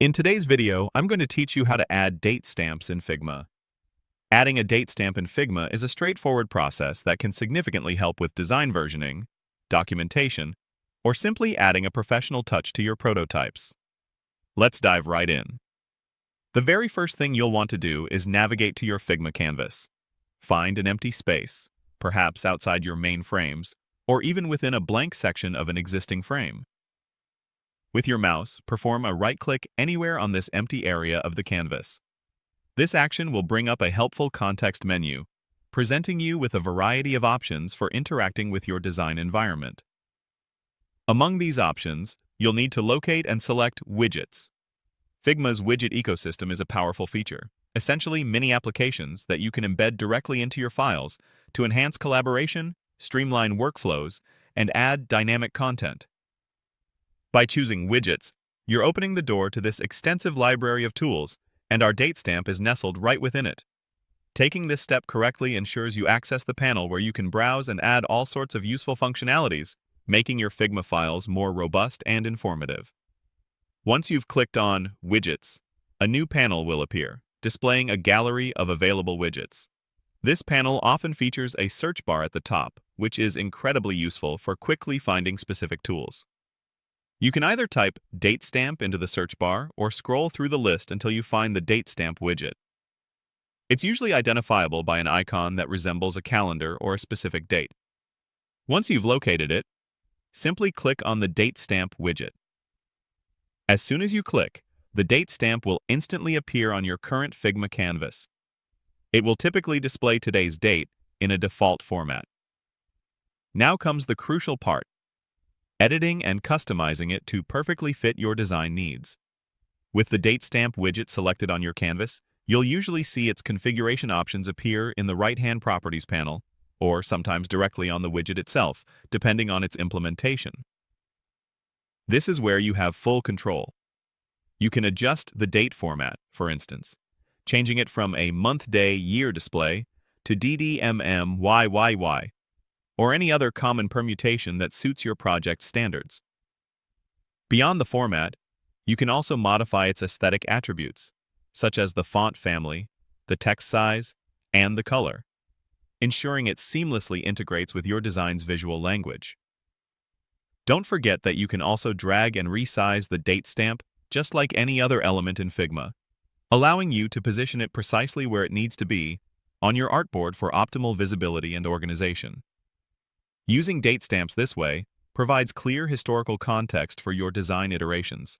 In today's video, I'm going to teach you how to add date stamps in Figma. Adding a date stamp in Figma is a straightforward process that can significantly help with design versioning, documentation, or simply adding a professional touch to your prototypes. Let's dive right in. The very first thing you'll want to do is navigate to your Figma canvas. Find an empty space, perhaps outside your main frames, or even within a blank section of an existing frame. With your mouse, perform a right-click anywhere on this empty area of the canvas. This action will bring up a helpful context menu, presenting you with a variety of options for interacting with your design environment. Among these options, you'll need to locate and select Widgets. Figma's widget ecosystem is a powerful feature, essentially mini applications that you can embed directly into your files to enhance collaboration, streamline workflows, and add dynamic content. By choosing Widgets, you're opening the door to this extensive library of tools, and our date stamp is nestled right within it. Taking this step correctly ensures you access the panel where you can browse and add all sorts of useful functionalities, making your Figma files more robust and informative. Once you've clicked on Widgets, a new panel will appear, displaying a gallery of available widgets. This panel often features a search bar at the top, which is incredibly useful for quickly finding specific tools. You can either type date stamp into the search bar or scroll through the list until you find the date stamp widget. It's usually identifiable by an icon that resembles a calendar or a specific date. Once you've located it, simply click on the date stamp widget. As soon as you click, the date stamp will instantly appear on your current Figma canvas. It will typically display today's date in a default format. Now comes the crucial part: editing and customizing it to perfectly fit your design needs. With the date stamp widget selected on your canvas, you'll usually see its configuration options appear in the right-hand properties panel, or sometimes directly on the widget itself, depending on its implementation. This is where you have full control. You can adjust the date format, for instance, changing it from a month-day-year display to DDMMYYY, or any other common permutation that suits your project's standards. Beyond the format, you can also modify its aesthetic attributes, such as the font family, the text size, and the color, ensuring it seamlessly integrates with your design's visual language. Don't forget that you can also drag and resize the date stamp just like any other element in Figma, allowing you to position it precisely where it needs to be on your artboard for optimal visibility and organization. Using date stamps this way provides clear historical context for your design iterations.